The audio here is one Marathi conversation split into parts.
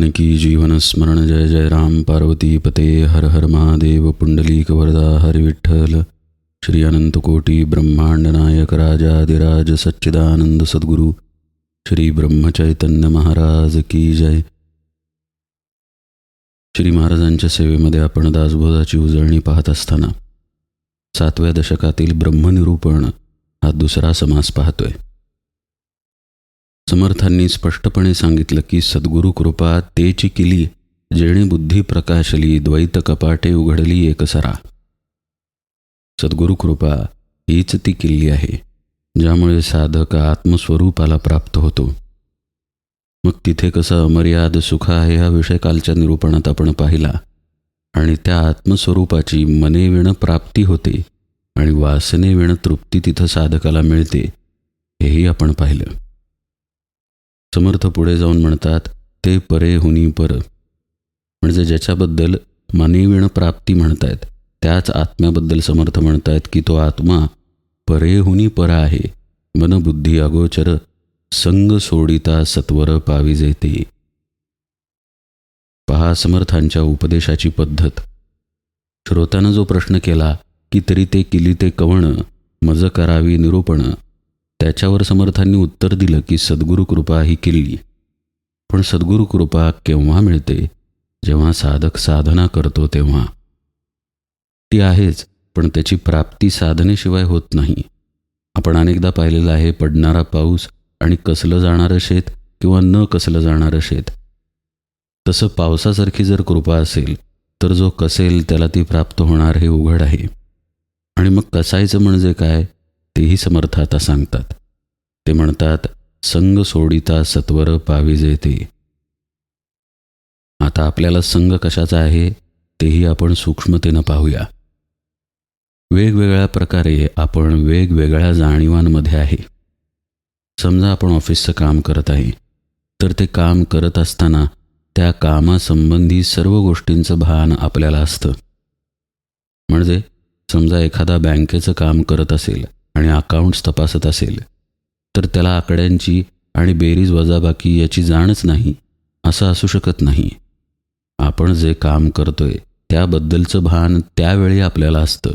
जानकी जीवन स्मरण जय जय राम पार्वती पते हर हर महादेव पुंडलीक वरदा हरि विठ्ठल श्री अनंत कोटी ब्रह्मांड नायक राजाधिराज सच्चिदानंद सद्गुरु श्री ब्रह्मचैतन्य महाराज की जय. श्री महाराजांच्या सेवेमध्ये आपण दासबोधाची उजळणी पाहत असताना 7व्या दशकातील ब्रह्मनिरूपण हा दुसरा समास पाहतोय. समर्थांनी स्पष्टपणे सांगितलं की सद्गुरु कृपा तेची किली जेणे बुद्धी प्रकाशली द्वैत कपाटे उघडली एकसरा. सद्गुरु कृपा हीच ती किल्ली आहे ज्यामुळे साधक आत्मस्वरूपाला प्राप्त होतो. मग तिथे कसं अमर्याद सुख आहे हा विषय कालच्या निरूपणात आपण पाहिला आणि त्या आत्मस्वरूपाची मनेविण प्राप्ती होते आणि वासनेविण तृप्ती तिथं साधकाला मिळते हेही आपण पाहिलं. समर्थ पुढे जाऊन म्हणतात ते परे हुनी पर, म्हणजे ज्याच्याबद्दल मनेविण प्राप्ती म्हणतायत त्याच आत्म्याबद्दल समर्थ म्हणतायत की तो आत्मा परे हुनी पर आहे. मनबुद्धी अगोचर संग सोडिता सत्वर पाविजे ते. पहा समर्थांच्या उपदेशाची पद्धत. श्रोत्यानं जो प्रश्न केला की तरी ते किली ते कवण मज करावी निरूपण, त्याच्यावर समर्थांनी उत्तर दिलं की सद्गुरु कृपा ही किल्ली. पण सद्गुरु कृपा केव्हा मिळते? जेव्हा साधक साधना करतो तेव्हा. ती आहेच, पण त्याची प्राप्ती साधनेशिवाय होत नाही. आपण अनेकदा पाहिलेलं आहे पडणारा पाऊस आणि कसलं जाणारं शेत किंवा न कसलं जाणारं शेत. तसं पावसासारखी जर कृपा असेल तर जो कसेल त्याला ती प्राप्त होणार हे उघड आहे. आणि मग कसायचं म्हणजे काय तेही समर्थ आता सांगतात. ते म्हणतात संग सोडिता सत्वर पाविजे ते. आता आपल्याला संग कशाचा आहे तेही आपण सूक्ष्मतेनं पाहूया. वेगवेगळ्या प्रकारे आपण वेगवेगळ्या जाणीवांमध्ये आहे. समजा आपण ऑफिसचं काम करत आहे तर ते काम करत असताना त्या कामासंबंधी सर्व गोष्टींचं भान आपल्याला असतं. म्हणजे समजा एखादा बँकेचं काम करत असेल आणि अकाउंट्स तपासत असेल तर त्याला आकड्यांची आणि बेरीज वजाबाकी याची जाणच नाही असं असू शकत नाही. आपण जे काम करतोय त्याबद्दलचं भान त्यावेळी आपल्याला असतं.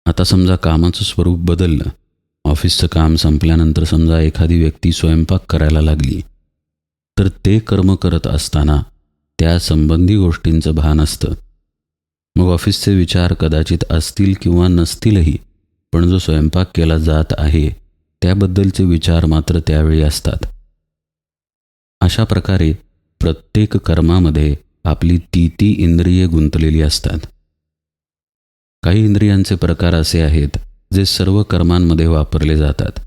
आता समजा कामाचं स्वरूप बदललं. ऑफिसचं काम संपल्यानंतर समजा एखादी व्यक्ती स्वयंपाक करायला लागली तर ते कर्म करत असताना त्या संबंधी गोष्टींचं भान असतं. मग ऑफिसचे विचार कदाचित असतील किंवा नसतीलही, पण जो स्वयंपाक केला जात आहे त्याबद्दलचे विचार मात्र त्यावेळी असतात. अशा प्रकारे प्रत्येक कर्मामध्ये आपली ती इंद्रिये गुंतलेली असतात. काही इंद्रियांचे प्रकार असे आहेत जे सर्व कर्मांमध्ये वापरले जातात.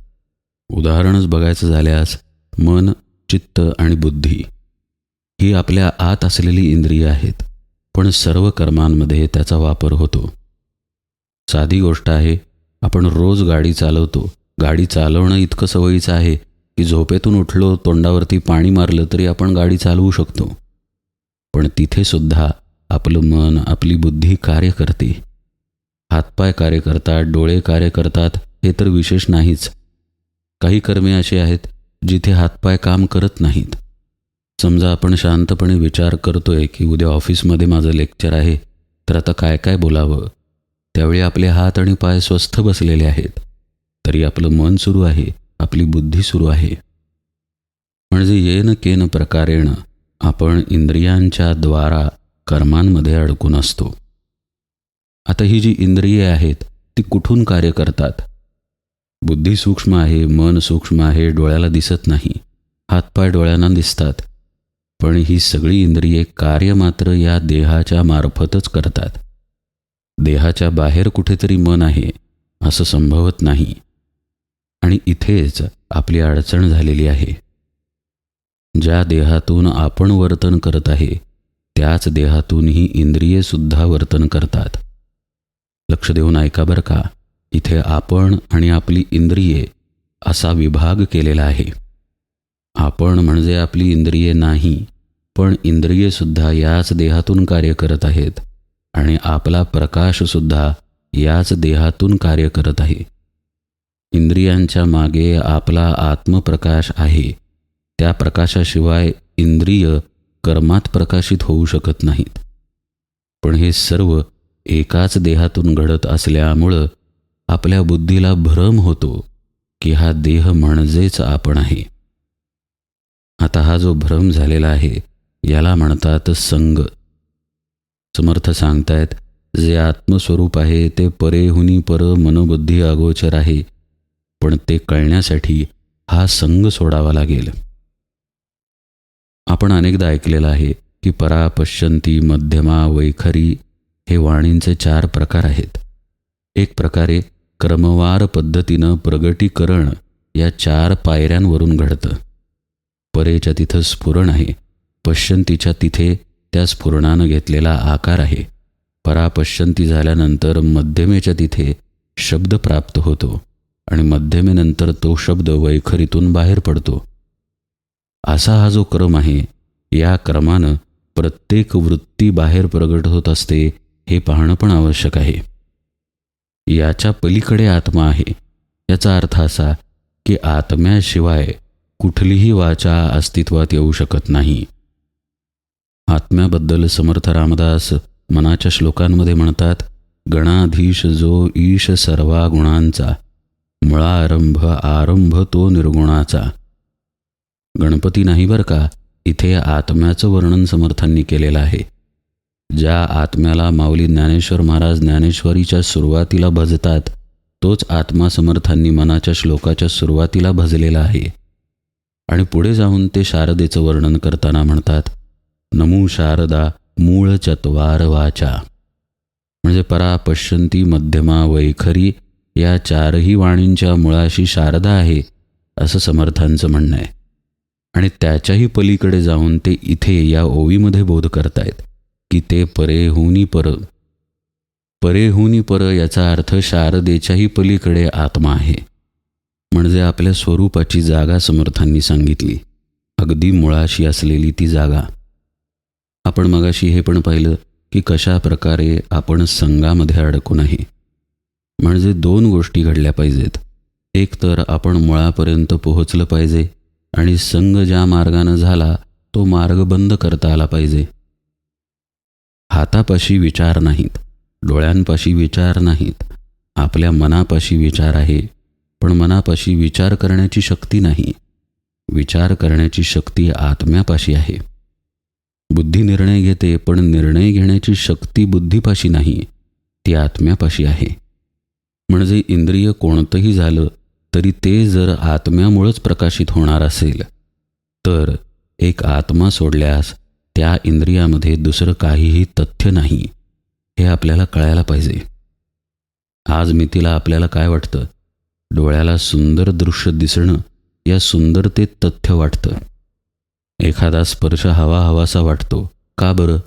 उदाहरणच बघायचं झाल्यास मन, चित्त आणि बुद्धी ही आपल्या आत असलेली इंद्रिय आहेत, पण सर्व कर्मांमध्ये त्याचा वापर होतो. साधी गोष्ट आहे, आपण रोज गाडी चालवतो. गाडी चालवणं इतकं सवयीचं आहे की झोपेतून उठलो, तोंडावरती पाणी मारलं तरी आपण गाडी चालवू शकतो. पण तिथे सुद्धा आपलं मन, आपली बुद्धी कार्य करते. हातपाय कार्य करतात, डोळे कार्य करतात हे तर विशेष नाहीच. काही कर्मे अशी आहेत जिथे हातपाय काम करत नाहीत. समजा आपण शांतपणे विचार करतोय की उद्या ऑफिसमध्ये माझं लेक्चर आहे तर आता काय काय बोलावं. त्यावेळी आपले हात आणि पाय स्वस्थ बसलेले आहेत, तरी आपलं मन सुरू आहे, आपली बुद्धी सुरू आहे. म्हणजे येन केन प्रकारेण आपण इंद्रियांच्या द्वारा कर्मांमध्ये अडकून असतो. आता ही जी इंद्रिये आहेत ती कुठून कार्य करतात? बुद्धी सूक्ष्म आहे, मन सूक्ष्म आहे, डोळ्याला दिसत नाही. हातपाय डोळ्यांना दिसतात, पण ही सगळी इंद्रिये कार्य मात्र या देहाच्या मार्फतच करतात. देहाच्या बाहेर कुठेतरी मन आहे असं संभवत नाही. आणि इथेच आपली अडचण झालेली आहे. ज्या देहातून आपण वर्तन करत आहे त्याच देहातून ही इंद्रियेसुद्धा वर्तन करतात. लक्ष देऊन ऐका बरं का. इथे आपण आणि आपली इंद्रिये असा विभाग केलेला आहे. आपण म्हणजे आपली इंद्रिये नाही, पण इंद्रियेसुद्धा याच देहातून कार्य करत आहेत आणि आपला प्रकाशसुद्धा याच देहातून कार्य करत आहे. इंद्रियांच्या मागे आपला आत्मप्रकाश आहे. त्या प्रकाशाशिवाय इंद्रिय कर्मात प्रकाशित होऊ शकत नाहीत. पण हे सर्व एकाच देहातून घडत असल्यामुळं आपल्या बुद्धीला भ्रम होतो की हा देह म्हणजेच आपण आहे. आता हा जो भ्रम झालेला आहे याला म्हणतात संग. समर्थ सांगतायत, जे आत्मस्वरूप आहे ते परेहुनी पर मनबुद्धी अगोचर आहे, पण ते कळण्यासाठी हा संग सोडावा लागेल. आपण अनेकदा ऐकलेलं आहे की परा, पश्यंती, मध्यमा, वैखरी हे वाणींचे 4 प्रकार आहेत. एक प्रकारे क्रमवार पद्धतीनं प्रगटीकरण या 4 पायऱ्यांवरून घडतं. परेच्या तिथं स्फुरण आहे, पश्यंतीच्या तिथे त्या स्फुरणानं घेतलेला आकार आहे, परापश्यंती झाल्यानंतर मध्यमेच्या तिथे शब्द प्राप्त होतो आणि मध्यमेनंतर तो शब्द वैखरीतून बाहेर पडतो. असा हा जो क्रम आहे, या क्रमानं प्रत्येक वृत्ती बाहेर प्रगट होत असते हे पाहणं पण आवश्यक आहे. याच्या पलीकडे आत्मा आहे. याचा अर्थ असा की आत्म्याशिवाय कुठलीही वाचा अस्तित्वात येऊ शकत नाही. आत्म्याबद्दल समर्थ रामदास मनाच्या श्लोकांमध्ये म्हणतात, गणाधीश जो ईश सर्वा गुणांचा, मुळारंभ आरंभ तो निर्गुणाचा. गणपती नाही बरं का, इथे आत्म्याचं वर्णन समर्थांनी केलेलं आहे. ज्या आत्म्याला माऊली ज्ञानेश्वर महाराज ज्ञानेश्वरीच्या सुरुवातीला भजतात तोच आत्मा समर्थांनी मनाच्या श्लोकाच्या सुरुवातीला भजलेला आहे. आणि पुढे जाऊन ते शारदेचं वर्णन करताना म्हणतात, नमो शारदा मूळ चत्वार वाचा. म्हणजे परा, पश्यंती, मध्यमा, वैखरी या 4ही वाणींच्या मुळाशी शारदा आहे असं समर्थांचं म्हणणं आहे. आणि त्याच्याही पलीकडे जाऊन ते इथे या ओवीमध्ये बोध करतायत की ते परेहुनी पर. परेहुनी पर याचा अर्थ शारदेच्याही पलीकडे आत्मा आहे. म्हणजे आपल्या स्वरूपाची जागा समर्थांनी सांगितली, अगदी मुळाशी असलेली ती जागा. आपण मगाशी हे पण पाहिलं की कशा प्रकारे आपण संघामध्ये अडकून आहे. म्हणजे 2 गोष्टी घडल्या पाहिजेत. एक तर आपण मुळापर्यंत पोहोचलं पाहिजे आणि संघ ज्या मार्गानं झाला तो मार्ग बंद करता आला पाहिजे. हातापाशी विचार नाहीत, डोळ्यांपाशी विचार नाहीत, आपल्या मनापाशी विचार आहे, पण मनापाशी विचार करण्याची शक्ती नाही. विचार करण्याची शक्ती आत्म्यापाशी आहे. बुद्धी निर्णय घेते, पण निर्णय घेण्याची शक्ती बुद्धीपाशी नाही, ती आत्म्यापाशी आहे. म्हणजे इंद्रिय कोणतंही झालं तरी ते जर आत्म्यामुळंच प्रकाशित होणार असेल तर एक आत्मा सोडल्यास त्या इंद्रियामध्ये दुसरं काहीही तथ्य नाही, हे आपल्याला कळायला पाहिजे. आज मितीला आपल्याला काय वाटतं? डोळ्याला सुंदर दृश्य दिसणं या सुंदरतेत तथ्य वाटतं. एखादा स्पर्श हवासा वाटतो. का बरं?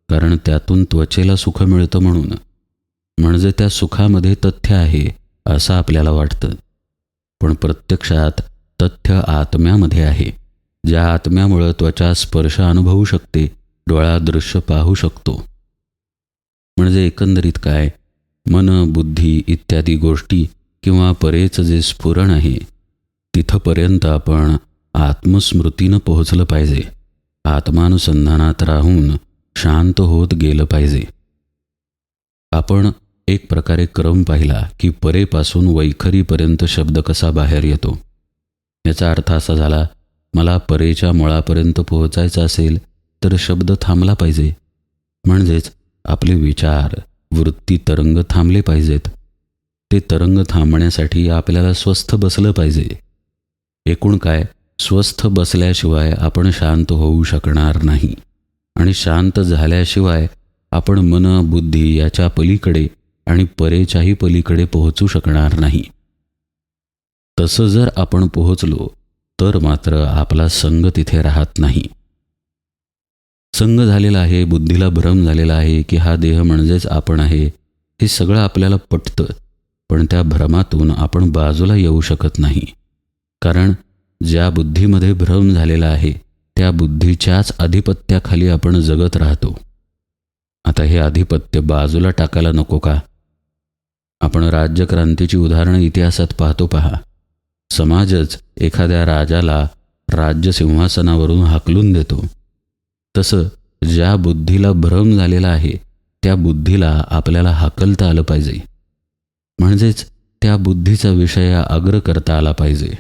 कारण त्यातून त्वचेला सुख मिळतं म्हणून. म्हणजे त्या सुखामध्ये तथ्य आहे असं आपल्याला वाटतं. पण प्रत्यक्षात तथ्य आत्म्यामध्ये आहे. ज्या आत्म्यामुळं त्वचा स्पर्श अनुभवू शकते, डोळा दृश्य पाहू शकतो. म्हणजे एकंदरीत काय, मन, बुद्धी इत्यादी गोष्टी किंवा परेचं जे स्फुरण आहे तिथपर्यंत आपण आत्मस्मृतीनं पोहोचलं पाहिजे. आत्मानुसंधानात राहून शांत होत गेलं पाहिजे. आपण एक प्रकारे क्रम पाहिला की परेपासून वैखरीपर्यंत शब्द कसा बाहेर येतो. याचा अर्थ असा झाला, मला परेच्या मुळापर्यंत पोहोचायचं असेल तर शब्द थांबला पाहिजे. म्हणजेच आपले विचार, वृत्ती तरंग थांबले पाहिजेत. ते तरंग थांबण्यासाठी आपल्याला स्वस्थ बसलं पाहिजे. एकूण काय, स्वस्थ बसल्याशिवाय आपण शांत होऊ शकणार नाही आणि शांत झाल्याशिवाय आपण मन, बुद्धी याच्या पलीकडे आणि परेच्याही पलीकडे पोहोचू शकणार नाही. तसं जर आपण पोहोचलो तर मात्र आपला संग तिथे राहत नाही. संग झालेला आहे, बुद्धीला भ्रम झालेला आहे की हा देह म्हणजेच आपण आहे, हे सगळं आपल्याला पटतं. पण त्या भ्रमातून आपण बाजूला येऊ शकत नाही. कारण ज्या बुद्धीमध्ये भ्रम झालेला आहे त्या बुद्धीच्याच आधिपत्याखाली आपण जगत राहतो. आता हे आधिपत्य बाजूला टाकायला नको का? आपण राज्यक्रांतीची उदाहरणं इतिहासात पाहतो पहा. समाजच एखाद्या राजाला राज्य सिंहासनावरून हाकलून देतो. तसं ज्या बुद्धीला भ्रम झालेला आहे त्या बुद्धीला आपल्याला हाकलता आलं पाहिजे, म्हणजेच त्या बुद्धीचा विषय अग्र करता आला पाहिजे.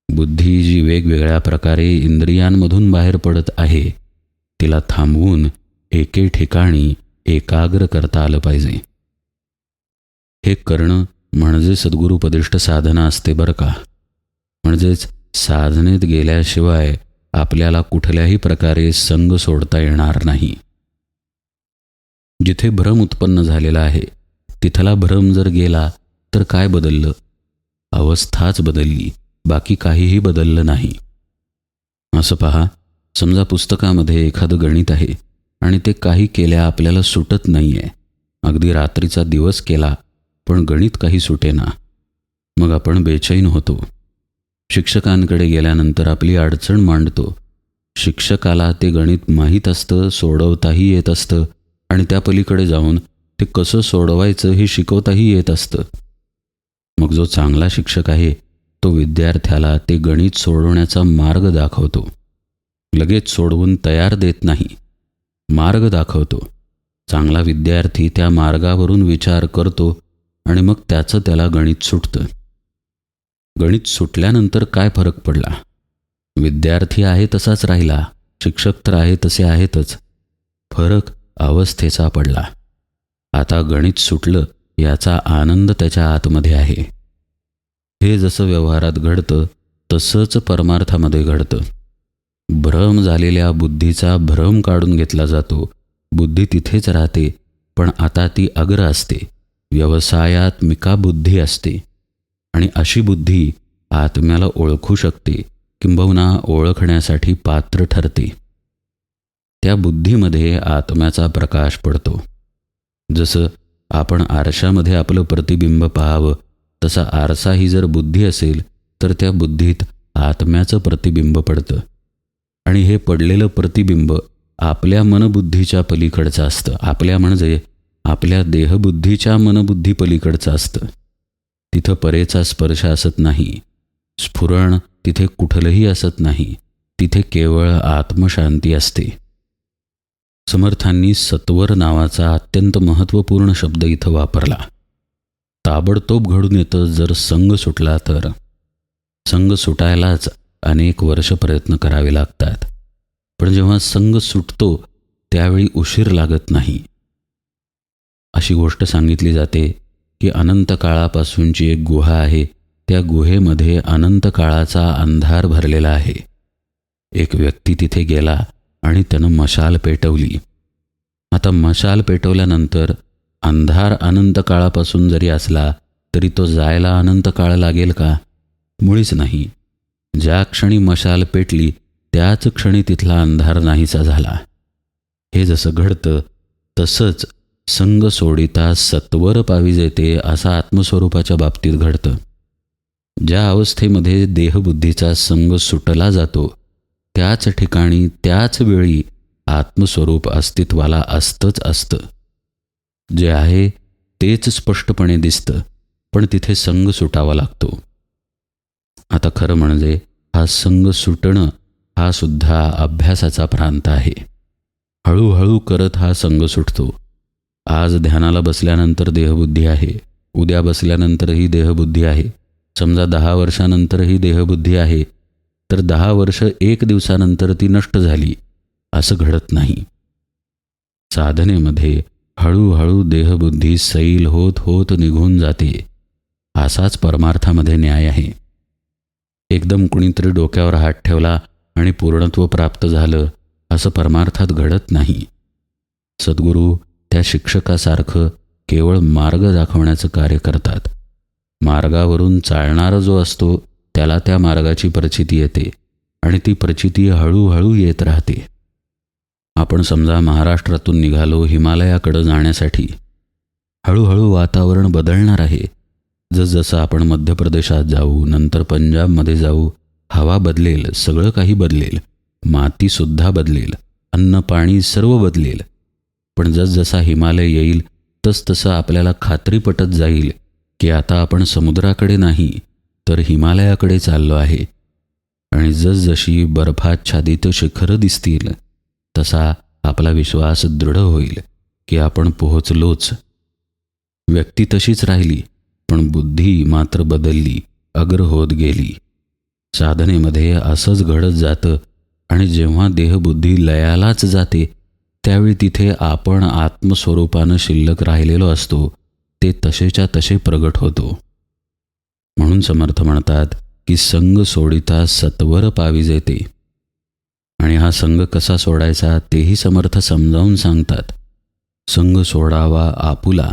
बुद्धी जी वेगवेगळ्या प्रकारे इंद्रियांमधून बाहेर पडत आहे तिला थांबवून एके ठिकाणी एकाग्र करता आलं पाहिजे. हे करणं म्हणजे सद्गुरुपदिष्ट साधना असते बरं का. म्हणजेच साधनेत गेल्याशिवाय आपल्याला कुठल्याही प्रकारे संग सोडता येणार नाही. जिथे भ्रम उत्पन्न झालेला आहे तिथला भ्रम जर गेला तर काय बदललं? अवस्थाच बदलली, बाकी काहीही बदललं नाही. असं पहा, समजा पुस्तकामध्ये एखादं गणित आहे आणि ते काही केल्या आपल्याला सुटत नाही आहे. अगदी रात्रीचा दिवस केला पण गणित काही सुटेना. मग आपण बेचैन होतो. शिक्षकांकडे गेल्यानंतर आपली अडचण मांडतो. शिक्षकाला ते गणित माहीत असतं, सोडवताही येत असतं आणि त्या पलीकडे जाऊन ते कसं सोडवायचं हे शिकवताही येत असतं. मग जो चांगला शिक्षक आहे तो विद्यार्थ्याला ते गणित सोडवण्याचा मार्ग दाखवतो. लगेच सोडवून तयार देत नाही, मार्ग दाखवतो. चांगला विद्यार्थी त्या मार्गावरून विचार करतो आणि मग त्याचं त्याला गणित सुटतं. गणित सुटल्यानंतर काय फरक पडला? विद्यार्थी आहे तसाच राहिला, शिक्षक तर आहे तसे आहेतच. फरक अवस्थेचा पडला. आता गणित सुटलं याचा आनंद त्याच्या आतमध्ये आहे. हे जसं व्यवहारात घडतं तसंच परमार्थामध्ये घडतं. भ्रम झालेल्या बुद्धीचा भ्रम काढून घेतला जातो. बुद्धी तिथेच राहते, पण आता ती अग्र असते, व्यवसायात्मिका बुद्धी असते. आणि अशी बुद्धी आत्म्याला ओळखू शकते, किंबहुना ओळखण्यासाठी पात्र ठरते. त्या बुद्धीमध्ये आत्म्याचा प्रकाश पडतो. जसं आपण आरशामध्ये आपलं प्रतिबिंब पाहावं तसा आरसा ही जर बुद्धी असेल तर त्या बुद्धीत आत्म्याचं प्रतिबिंब पडतं. आणि हे पडलेलं प्रतिबिंब आपल्या मनबुद्धीच्या पलीकडचं असतं. आपल्या म्हणजे आपल्या देहबुद्धीच्या मनबुद्धी पलीकडचं असतं. तिथं परेचा स्पर्श असत नाही, स्फुरण तिथे कुठलंही असत नाही. तिथे केवळ आत्मशांती असते. समर्थांनी सत्वर नावाचा अत्यंत महत्त्वपूर्ण शब्द इथं वापरला. ताबडतोब घडून येतं जर संग सुटला तर. संग सुटायलाच अनेक वर्ष प्रयत्न करावे लागतात, पण जेव्हा संग सुटतो त्यावेळी उशीर लागत नाही. अशी गोष्ट सांगितली जाते की अनंत काळापासूनची एक गुहा आहे. त्या गुहेमध्ये अनंत काळाचा अंधार भरलेला आहे. एक व्यक्ती तिथे गेला आणि त्यानं मशाल पेटवली. आता मशाल पेटवल्यानंतर अंधार अनंत काळापासून जरी असला तरी तो जायला अनंत काळ लागेल का? मुळीच नाही. ज्या क्षणी मशाल पेटली त्याच क्षणी तिथला अंधार नाहीसा झाला. हे जसं घडतं तसंच संग सोडिता सत्वर पावी येते असं आत्मस्वरूपाच्या बाबतीत घडतं. ज्या अवस्थेमध्ये देहबुद्धीचा संग सुटला जातो त्याच ठिकाणी त्याच वेळी आत्मस्वरूप अस्तित्वाला असतंच असतं. जे आहे तेच स्पष्टपणे दिसतं, पण तिथे संग सुटावा लागतो. आता खरं म्हणजे हा संग सुटणं हा सुद्धा अभ्यासाचा प्रांत आहे. हळूहळू करत हा संग सुटतो. आज ध्यानाला बसल्यानंतर देहबुद्धी आहे, उद्या बसल्यानंतरही देहबुद्धी आहे. समजा 10 वर्षानंतरही देहबुद्धी आहे, तर 10 वर्ष एक दिवसानंतर ती नष्ट झाली असं घडत नाही. साधनेमध्ये हळूहळू देहबुद्धी सैल होत होत निघून जाते. असाच परमार्थामध्ये न्याय आहे. एकदम कुणीतरी डोक्यावर हात ठेवला आणि पूर्णत्व प्राप्त झालं असं परमार्थात घडत नाही. सद्गुरू त्या शिक्षकासारखं केवळ मार्ग दाखवण्याचं कार्य करतात. मार्गावरून चालणारा जो असतो त्याला त्या मार्गाची प्रचिती येते आणि ती प्रचिती हळूहळू येत राहते. आपण समजा महाराष्ट्रातून निघालो हिमालयाकडे जाण्यासाठी. हळूहळू वातावरण बदलणार आहे. जसजसं आपण मध्य प्रदेशात जाऊ, नंतर पंजाबमध्ये जाऊ, हवा बदलेल, सगळं काही बदलेल, मातीसुद्धा बदलेल, अन्न पाणी सर्व बदलेल. पण जसजसा हिमालय येईल तसतसं आपल्याला खात्री पटत जाईल की आता आपण समुद्राकडे नाही तर हिमालयाकडे चाललो आहे. आणि जसजशी बर्फाच्छादित शिखरं दिसतील तसा आपला विश्वास दृढ होईल की आपण पोहोचलोच. व्यक्ती तशीच राहिली, पण बुद्धी मात्र बदलली, अग्र होत गेली. साधनेमध्ये असंच घडत जातं आणि जेव्हा देहबुद्धी लयालाच जाते त्यावेळी तिथे आपण आत्मस्वरूपानं शिल्लक राहिलेलो असतो ते तसेच्या तसे प्रगट होतो. म्हणून समर्थ म्हणतात की संग सोडिता सत्वर पाविजे ते. आणि हा संग कसा सोडायचा तेही समर्थ समजावून सांगतात. संग सोडावा आपुला,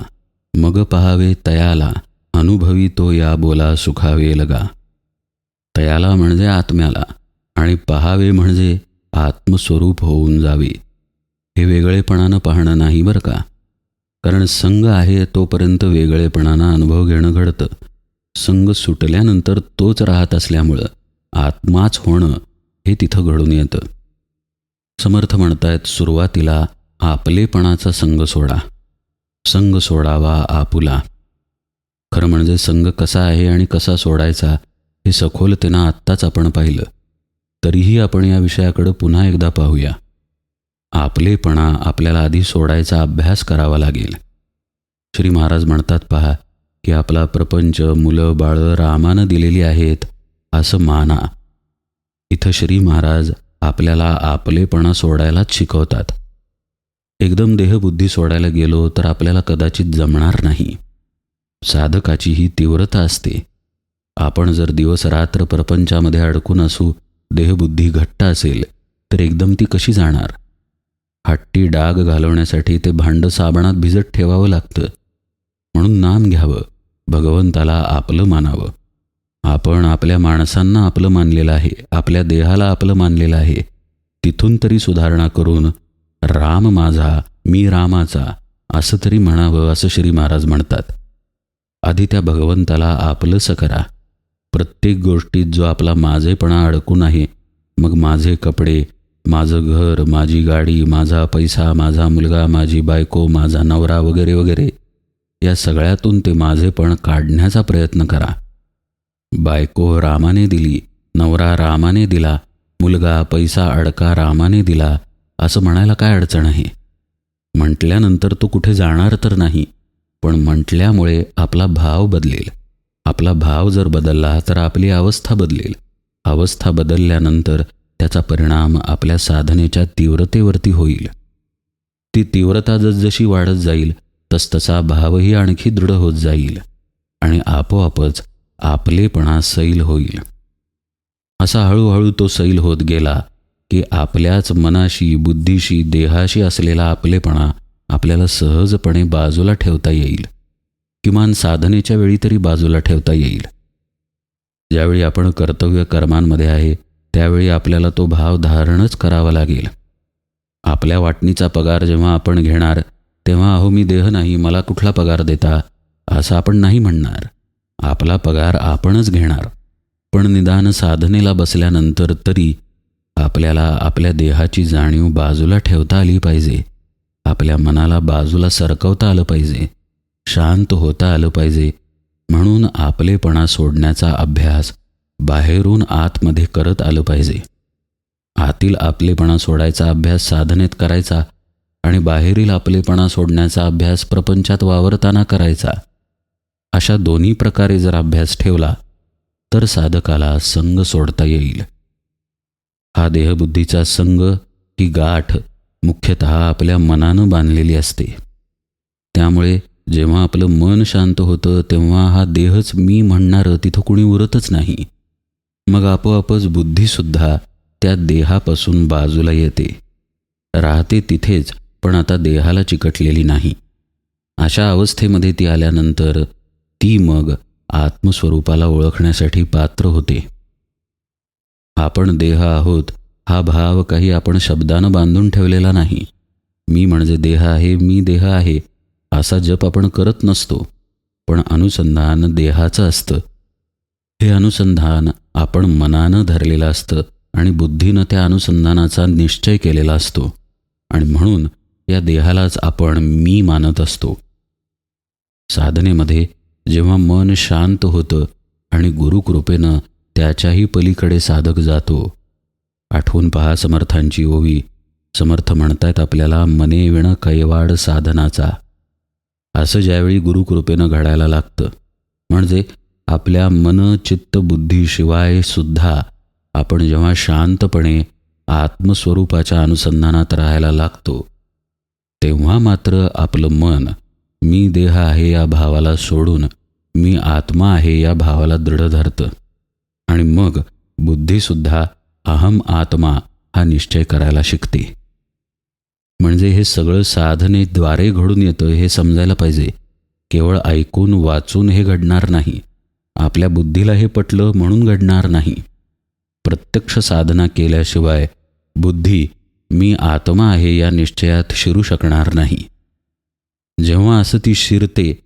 मग पहावे तयाला, अनुभवी तो या बोला सुखावे लगा. तयाला म्हणजे आत्म्याला आणि पहावे म्हणजे आत्मस्वरूप होऊन जावे. हे वेगळेपणानं पाहणं नाही बरं का, कारण संग आहे तोपर्यंत वेगळेपणानं अनुभव घेणं घडतं. संग सुटल्यानंतर तोच राहत असल्यामुळं आत्माच होणं हे तिथं घडून येतं. समर्थ म्हणतायत सुरुवातीला आपलेपणाचा संग सोडा, संग सोडावा आपुला. खरं म्हणजे संग कसा आहे आणि कसा सोडायचा हे सखोलतेनं आत्ताच आपण पाहिलं. तरीही आपण या विषयाकडं पुन्हा एकदा पाहूया. आपलेपणा आपल्याला आधी सोडायचा अभ्यास करावा लागेल. श्री महाराज म्हणतात पहा की आपला प्रपंच मुलं बाळं रामानं दिलेली आहेत असं माना. इथं श्री महाराज आपल्याला आपलेपणा सोडायलाच शिकवतात. एकदम देहबुद्धी सोडायला गेलो तर आपल्याला कदाचित जमणार नाही. साधकाची ही तीव्रता असते. आपण जर दिवस रात्र प्रपंचामध्ये अडकून असू, देहबुद्धी घट्ट असेल तर एकदम ती कशी जाणार? हट्टी डाग घालवण्यासाठी ते भांडं साबणात भिजत ठेवावं लागतं. म्हणून नाम घ्यावं, भगवंताला आपलं मानावं. आपण आपल्या माणसांना आपलं मानलेलं आहे, आपल्या देहाला आपलं मानलेलं आहे. तिथून तरी सुधारणा करून राम माझा, मी रामाचा असं तरी म्हणावं असं श्री महाराज म्हणतात. आधी त्या भगवंताला आपलंसं करा. प्रत्येक गोष्टीत जो आपला माझेपणा अडकून आहे, मग माझे कपडे, माझं घर, माझी गाडी, माझा पैसा, माझा मुलगा, माझी बायको, माझा नवरा वगैरे वगैरे, या सगळ्यातून ते माझेपण काढण्याचा प्रयत्न करा. बायको रामाने दिली, नवरा रामाने दिला, मुलगा पैसा अडका रामाने दिला असं म्हणायला काय अडचण आहे? म्हटल्यानंतर तो कुठे जाणार तर नाही, पण म्हटल्यामुळे आपला भाव बदलेल. आपला भाव जर बदलला तर आपली अवस्था बदलेल. अवस्था बदलल्यानंतर त्याचा परिणाम आपल्या साधनेच्या तीव्रतेवरती होईल. ती तीव्रता जसजशी वाढत जाईल तसतसा भावही आणखी दृढ होत जाईल आणि आपोआपच आपलेपणा सैल होईल. असा हळूहळू तो सैल होत गेला की आपल्याच मनाशी, बुद्धीशी, देहाशी असलेला आपलेपणा आपल्याला सहजपणे बाजूला ठेवता येईल. किमान साधनेच्या वेळी तरी बाजूला ठेवता येईल. ज्यावेळी आपण कर्तव्य कर्मांमध्ये आहे त्यावेळी आपल्याला तो भाव धारणच करावा लागेल. आपल्या वाटणीचा पगार जेव्हा आपण घेणार तेव्हा अहो मी देह नाही, मला कुठला पगार देता असं आपण नाही म्हणणार. आपला पगार आपणच घेणार. पण निदान साधनेला बसल्यानंतर तरी आपल्याला आपल्या देहाची जाणीव बाजूला ठेवता आली पाहिजे. आपल्या मनाला बाजूला सरकवता आलं पाहिजे, शांत होता आलं पाहिजे. म्हणून आपलेपणा सोडण्याचा अभ्यास बाहेरून आतमध्ये करत आलं पाहिजे. आतील आपलेपणा सोडायचा अभ्यास साधनेत करायचा आणि बाहेरील आपलेपणा सोडण्याचा अभ्यास प्रपंचात वावरताना करायचा. अशा दोन्ही प्रकारे जर अभ्यास ठेवला तर साधकाला संग सोडता येईल. हा देहबुद्धीचा संग ही गाठ मुख्यतः आपल्या मनानं बांधलेली असते. त्यामुळे जेव्हा आपलं मन शांत होतं तेव्हा हा देहच मी म्हणणारं तिथं कुणी उरतच नाही. मग आपोआपच बुद्धीसुद्धा त्या देहापासून बाजूला येते, राहते तिथेच, पण आता देहाला चिकटलेली नाही. अशा अवस्थेमध्ये ती आल्यानंतर ती मग आत्मस्वरूपाला ओळखण्यासाठी पात्र होते. आपण देह आहोत हा भाव काही आपण शब्दानं बांधून ठेवलेला नाही. मी म्हणजे देह आहे, मी देह आहे असा जप आपण करत नसतो, पण अनुसंधान देहाचं असतं. हे अनुसंधान आपण मनानं धरलेलं असतं आणि बुद्धीनं त्या अनुसंधानाचा निश्चय केलेला असतो आणि म्हणून या देहालाच आपण मी मानत असतो. साधनेमध्ये जेव्हा मन शांत होतं आणि गुरुकृपेनं त्याच्याही पलीकडे साधक जातो. आठवून पहा समर्थांची ओवी, समर्थ म्हणतायत आपल्याला, मने विण कैवाड साधनाचा. असं ज्यावेळी गुरुकृपेनं घडायला लागतं, म्हणजे आपल्या मन चित्त बुद्धीशिवाय सुद्धा आपण जेव्हा शांतपणे आत्मस्वरूपाच्या अनुसंधानात राहायला लागतो, तेव्हा मात्र आपलं मन मी देह आहे या भावाला सोडून मी आत्मा आहे या भावाला दृढ धरतं. आणि मग बुद्धीसुद्धा अहम आत्मा हा निश्चय करायला शिकते. म्हणजे हे सगळं साधनेद्वारे घडून येतं हे समजायला पाहिजे. केवळ ऐकून वाचून हे घडणार नाही. आपल्या बुद्धीला हे पटलं म्हणून घडणार नाही. प्रत्यक्ष साधना केल्याशिवाय बुद्धी मी आत्मा आहे या निश्चयात शिरू शकणार नाही. जेव्हा असं ती शिरते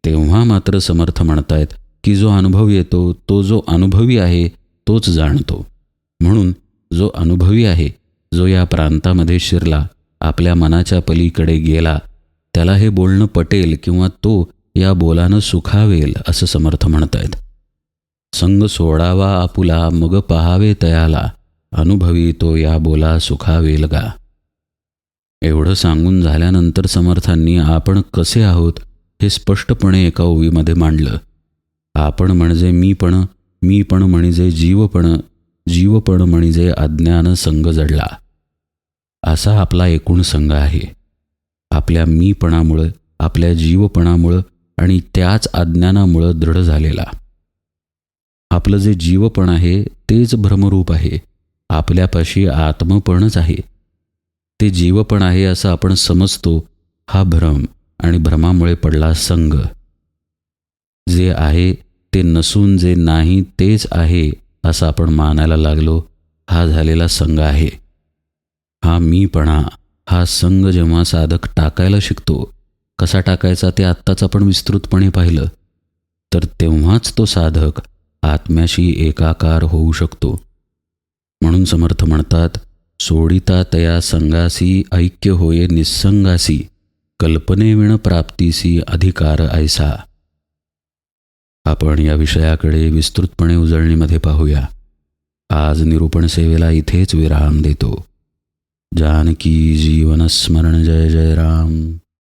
तेव्हा मात्र समर्थ म्हणतायत की जो अनुभव येतो तो जो अनुभवी आहे तोच जाणतो. म्हणून जो अनुभवी आहे, जो या प्रांतामध्ये शिरला, आपल्या मनाच्या पलीकडे गेला, त्याला हे बोलणं पटेल किंवा तो या बोलानं सुखावेल असं समर्थ म्हणतायत. संग सोडावा आपुला मग पहावे तयाला, अनुभवी तो या बोला सुखावेल गा. एवढं सांगून झाल्यानंतर समर्थांनी आपण कसे आहोत हे स्पष्टपणे एका ओवीमध्ये मांडलं. आपण म्हणजे मीपण, मीपण म्हणजे जीवपण, जीवपण म्हणजे अज्ञान संग जडला. असा आपला एकूण संघ आहे. आपल्या मीपणामुळं, आपल्या जीवपणामुळं आणि त्याच अज्ञानामुळं दृढ झालेला. आपलं जे जीवपण आहे तेच भ्रमरूप आहे. आपल्यापाशी आत्मपणच आहे. ते जीवपण आहे असं आपण समजतो, हा भ्रम, आणि भ्रमामुळे पडला संग. जे आहे ते नसून जे नाही तेच आहे असं आपण मानायला लागलो, हा झालेला संग आहे. हा मीपणा, हा संग जेव्हा साधक टाकायला शिकतो, कसा टाकायचा ते आत्ताच आपण विस्तृतपणे पाहिलं, तर तेव्हाच तो साधक आत्म्याशी एकाकार होऊ शकतो. म्हणून समर्थ म्हणतात, सोडिता तया संगासी ऐक्य होये निस्संगासी, कल्पनेविण प्राप्तीसी अधिकार ऐसा. आपण या विषयाकडे विस्तृतपणे उजळणीमध्ये पाहूया. आज निरूपण सेवेला इथेच विराम देतो. जानकी जीवन स्मरण. जय जय राम.